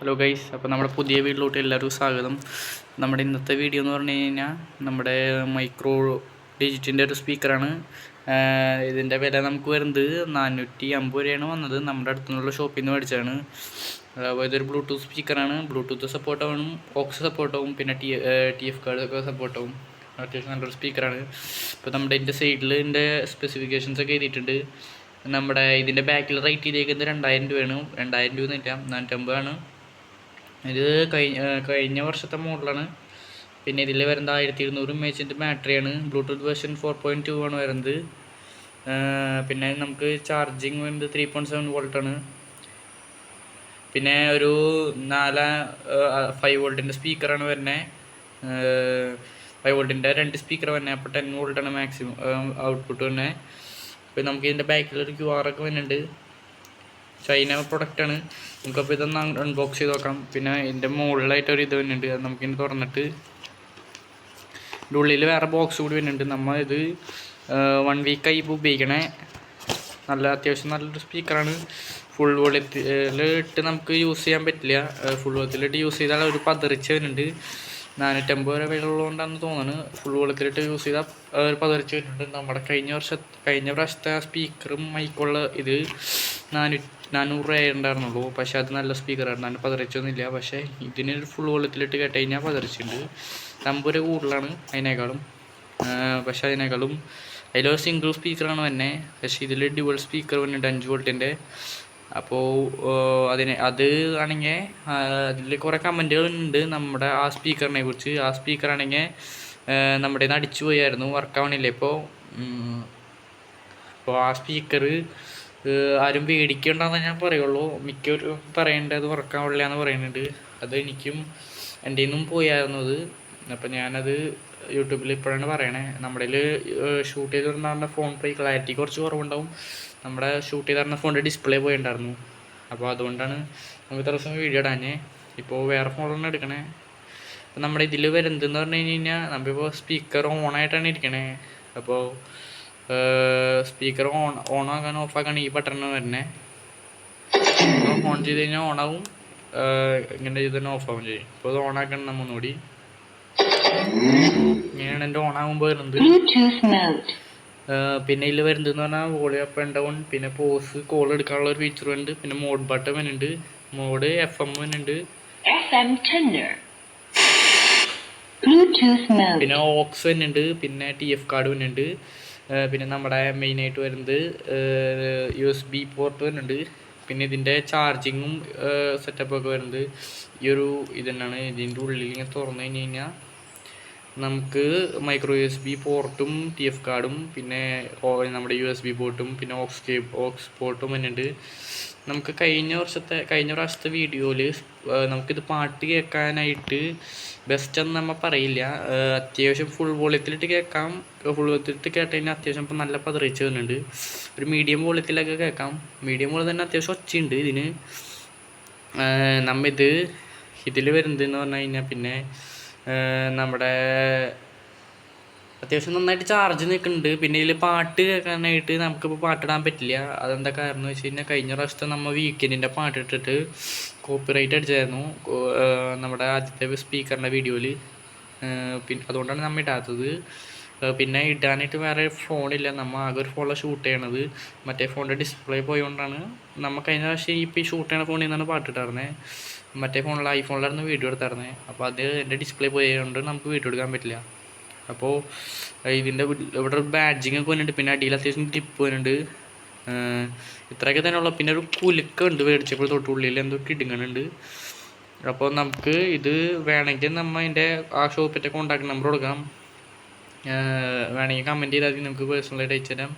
Hello guys, അപ്പോൾ നമ്മുടെ പുതിയ വീട്ടിലോട്ട് എല്ലാവർക്കും സ്വാഗതം. നമ്മുടെ ഇന്നത്തെ വീഡിയോ എന്ന് പറഞ്ഞു കഴിഞ്ഞാൽ നമ്മുടെ മൈക്രോ ഡിജിറ്റിൻ്റെ ഒരു സ്പീക്കറാണ്. ഇതിൻ്റെ വില നമുക്ക് വരുന്നത് 450 രൂപയാണ് വന്നത്. നമ്മുടെ അടുത്തുനിന്നുള്ള ഷോപ്പിൽ നിന്ന് മേടിച്ചതാണ്. അപ്പോൾ ഇതൊരു ബ്ലൂടൂത്ത് സ്പീക്കറാണ്. ബ്ലൂടൂത്ത് സപ്പോർട്ടാവും, ഓക്സ് സപ്പോർട്ടാവും, പിന്നെ ടി എഫ് കാർഡൊക്കെ സപ്പോർട്ടാവും. അത്യാവശ്യം നല്ലൊരു സ്പീക്കറാണ്. ഇപ്പോൾ നമ്മുടെ ഇതിൻ്റെ സൈഡിൽ ഇതിൻ്റെ സ്പെസിഫിക്കേഷൻസൊക്കെ എഴുതിയിട്ടുണ്ട്. നമ്മുടെ ഇതിൻ്റെ ബാക്കിൽ റേറ്റ് ചെയ്തേക്കുന്നത് 2000 രൂപയാണ്. 2000 രൂപ എന്നില്ല, 450 ആണ്. ഇത് കഴിഞ്ഞ വർഷത്തെ മോഡലാണ്. പിന്നെ ഇതിൽ വരുന്നത് 1200 mAh ബാറ്ററിയാണ്. ബ്ലൂടൂത്ത് വേർഷൻ 4.2 ആണ് വരുന്നത്. പിന്നെ നമുക്ക് ചാർജിങ് വരുന്നത് 3.7 വോൾട്ടാണ്. പിന്നെ ഒരു 5 വോൾട്ടിൻ്റെ സ്പീക്കറാണ് വരുന്നത്. 5 വോൾട്ടിൻ്റെ 2 സ്പീക്കർ വരുന്നത്. അപ്പോൾ 10 വോൾട്ടാണ് മാക്സിമം ഔട്ട്പുട്ട് തന്നെ. അപ്പോൾ നമുക്ക് ഇതിൻ്റെ ബാക്കിലൊരു QR ഒക്കെ വരുന്നുണ്ട്. ചൈന പ്രൊഡക്റ്റാണ്. നമുക്കപ്പോൾ ഇതൊന്ന് അൺബോക്സ് ചെയ്ത് നോക്കാം. പിന്നെ ഇതിൻ്റെ മുകളിലായിട്ടൊരു ഇത് വരുന്നുണ്ട്. അത് നമുക്കിത് തുറന്നിട്ട് ഇതിൻ്റെ ഉള്ളിൽ വേറെ ബോക്സ് കൂടി വരുന്നുണ്ട്. നമ്മൾ ഇത് 1 വീക്കായി ഇപ്പോൾ ഉപയോഗിക്കണേ. അത്യാവശ്യം നല്ലൊരു സ്പീക്കറാണ്. ഫുൾ വോളിയത്തിലിട്ട് നമുക്ക് യൂസ് ചെയ്യാൻ പറ്റില്ല. ഫുൾ വോളിയത്തിലിട്ട് യൂസ് ചെയ്താൽ ഒരു പതറിച്ച് വരുന്നുണ്ട്. 450 രൂപ വിലയുള്ളതുകൊണ്ടാണെന്ന് തോന്നുന്നു. ഫുൾ വോളിയത്തിലിട്ട് യൂസ് ചെയ്താൽ ഒരു പതറിച്ച് വരുന്നുണ്ട്. നമ്മുടെ കഴിഞ്ഞ പ്രാവശ്യത്തെ സ്പീക്കറും മൈക്കുള്ള ഇത് 400 രൂപ ഉണ്ടായിരുന്നുള്ളൂ. പക്ഷേ അത് നല്ല സ്പീക്കറാണ്, അതിന് പതറിച്ചൊന്നുമില്ല. പക്ഷേ ഇതിന് ഫുൾ വോളിയത്തിലിട്ട് കേട്ട് കഴിഞ്ഞാൽ പതറിച്ചിട്ടുണ്ട്. 50 രൂപ കൂടുതലാണ് അതിനേക്കാളും. പക്ഷേ അതിലൊരു സിംഗിൾ സ്പീക്കറാണ് തന്നെ. പക്ഷേ ഇതിൽ ഡ്യുവൽ സ്പീക്കർ വന്നിട്ട് 5 വോൾട്ടിൻ്റെ. അപ്പോൾ അത് ആണെങ്കിൽ അതിൽ കുറേ കമൻറ്റുകളുണ്ട് നമ്മുടെ ആ സ്പീക്കറിനെ കുറിച്ച്. ആ സ്പീക്കറാണെങ്കിൽ നമ്മുടെ നിന്ന് അടിച്ചു പോയായിരുന്നു, വർക്കാവണില്ല ഇപ്പോൾ. ആ സ്പീക്കർ ആരും പേടിക്കണ്ടെന്ന് ഞാൻ പറയുള്ളൂ. മിക്കവരും പറയേണ്ടത് വർക്കാവില്ല എന്ന് പറയുന്നുണ്ട്. അത് എനിക്കും എൻ്റെ നിന്നും പോയായിരുന്നു അത്. അപ്പം ഞാനത് യൂട്യൂബിൽ ഇപ്പോഴാണ് പറയണേ. നമ്മുടെ ഷൂട്ട് ചെയ്ത് തരുന്ന ഫോൺ പോയി ക്ലാരിറ്റി കുറച്ച് കുറവുണ്ടാവും. നമ്മുടെ ഷൂട്ട് ചെയ്ത് തരുന്ന ഫോണിൻ്റെ ഡിസ്പ്ലേ പോയിട്ടുണ്ടായിരുന്നു. അപ്പോൾ അതുകൊണ്ടാണ് നമുക്ക് ഇത്ര ദിവസം വീഡിയോ ഇടാഞ്ഞേ. ഇപ്പോൾ വേറെ ഫോണിലാണ് എടുക്കണേ. അപ്പോൾ നമ്മുടെ ഇതിൽ വരുന്നതെന്ന് പറഞ്ഞു കഴിഞ്ഞാൽ നമ്മളിപ്പോൾ സ്പീക്കർ ഓണായിട്ടാണ് ഇരിക്കണേ. അപ്പോൾ സ്പീക്കർ ഓണാക്കാൻ ഓഫാക്കാൻ ഈ ബട്ടണാണ് വരുന്നത്. ഓൺ ചെയ്ത് കഴിഞ്ഞാൽ ഓണാവും, ഇങ്ങനെ ചെയ്ത് തന്നെ ഓഫാവും ചെയ്യും. ഇപ്പോൾ ഇത് ഓണാക്കണം നമ്മൾ ഒന്നുകൂടി. ഇങ്ങനെയാണ് എൻ്റെ ഓണാകുമ്പോൾ വരുന്നത്. പിന്നെ ഇതിൽ വരുന്നതെന്ന് പറഞ്ഞാൽ വോളിയം അപ്പ് ആൻഡ് ഡൗൺ, പിന്നെ പോസ് കോൾ എടുക്കാനുള്ള ഒരു ഫീച്ചർ ഉണ്ട്. പിന്നെ മോഡ് ബട്ടൺ വരുന്നുണ്ട്, മോഡ് FM വരുന്നുണ്ട്, പിന്നെ ഓക്സ് വരുന്നുണ്ട്, പിന്നെ TF കാർഡ് വരുന്നുണ്ട്. പിന്നെ നമ്മുടെ മെയിനായിട്ട് വരുന്നത് USB പോർട്ട് വരുന്നുണ്ട്. പിന്നെ ഇതിൻ്റെ ചാർജിങ്ങും സെറ്റപ്പൊക്കെ വരുന്നത് ഈ ഒരു ഇത് തന്നെയാണ്. ഇതിൻ്റെ ഉള്ളിൽ ഇങ്ങനെ തുറന്നു കഴിഞ്ഞ് കഴിഞ്ഞാൽ നമുക്ക് മൈക്രോ USB പോർട്ടും TF കാർഡും പിന്നെ നമ്മുടെ USB പോർട്ടും പിന്നെ ഓക്സ് പോർട്ടും വരുന്നുണ്ട്. നമുക്ക് കഴിഞ്ഞ പ്രാവശ്യത്തെ വീഡിയോയിൽ നമുക്കിത് പാട്ട് കേൾക്കാനായിട്ട് ബെസ്റ്റെന്ന് നമ്മൾ പറയില്ല. അത്യാവശ്യം ഫുൾ വോളിയത്തിലിട്ട് കേൾക്കാം. ഫുൾ വോളിയത്തിലിട്ട് കേട്ട് കഴിഞ്ഞാൽ അത്യാവശ്യം ഇപ്പം നല്ല പതറിച്ച് വരുന്നുണ്ട്. ഒരു മീഡിയം വോളിയത്തിലൊക്കെ കേൾക്കാം. മീഡിയം വോളിയം തന്നെ അത്യാവശ്യം ഒച്ചയുണ്ട് ഇതിന്. ഇതിൽ വരുന്നതെന്ന് പറഞ്ഞു കഴിഞ്ഞാൽ പിന്നെ നമ്മുടെ അത്യാവശ്യം നന്നായിട്ട് ചാർജ് നിൽക്കുന്നുണ്ട്. പിന്നെ ഇതിൽ പാട്ട് കേൾക്കാനായിട്ട് നമുക്കിപ്പോൾ പാട്ടിടാൻ പറ്റില്ല. അതെന്താ കാരണം എന്ന് വെച്ച് കഴിഞ്ഞാൽ കഴിഞ്ഞ പ്രാവശ്യത്തെ നമ്മൾ വീക്കെൻഡിൻ്റെ പാട്ടിട്ടിട്ട് കോപ്പിറൈറ്റ് അടിച്ചായിരുന്നു നമ്മുടെ ആദ്യത്തെ സ്പീക്കറിൻ്റെ വീഡിയോയിൽ. പിന്നെ അതുകൊണ്ടാണ് നമ്മൾ ഇടാത്തത്. പിന്നെ ഇടാനായിട്ട് വേറെ ഫോണില്ല. നമ്മൾ ആകെ ഒരു ഫോണിലാണ് ഷൂട്ട് ചെയ്യണത്. മറ്റേ ഫോണിൻ്റെ ഡിസ്പ്ലേ പോയതുകൊണ്ടാണ് നമ്മൾ കഴിഞ്ഞ പ്രാവശ്യം ഇപ്പോൾ ഈ ഷൂട്ട് ചെയ്യണ ഫോണിൽ നിന്നാണ് പാട്ടിട്ടായിരുന്നത്. മറ്റേ ഐഫോണിലായിരുന്നു വീഡിയോ എടുത്തായിരുന്നത്. അപ്പോൾ അത് എൻ്റെ ഡിസ്പ്ലേ പോയതുകൊണ്ട് നമുക്ക് വീഡിയോ എടുക്കാൻ പറ്റില്ല. അപ്പോൾ ഇതിൻ്റെ ഇവിടെ ഒരു ബാഡ്ജിങ് ഒക്കെ വന്നിട്ടുണ്ട്. പിന്നെ അടിയിൽ അത്യാവശ്യം ഗ്രിപ്പ് വരുന്നുണ്ട്. ഇത്രയൊക്കെ തന്നെ ഉള്ളൂ. പിന്നെ ഒരു കുലുക്കുണ്ട് മേടിച്ചപ്പോൾ തൊട്ടുള്ളിൽ എന്തോ കിടുങ്ങുന്നുണ്ട്. അപ്പോൾ നമുക്ക് ഇത് വേണമെങ്കിൽ നമ്മൾ അതിൻ്റെ ആ ഷോപ്പിൻ്റെ കോൺടാക്ട് നമ്പർ കൊടുക്കാം. വേണമെങ്കിൽ കമൻറ്റ് ചെയ്താൽ നമുക്ക് പേഴ്സണലായിട്ട് അയച്ചു തരാം.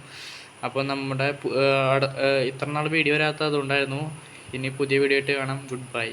അപ്പോൾ നമ്മുടെ ഇത്ര നാൾ വീഡിയോ വരാത്തത് അതുകൊണ്ടായിരുന്നു. ഇനി പുതിയ വീഡിയോ ആയിട്ട് കാണാം. Good bye.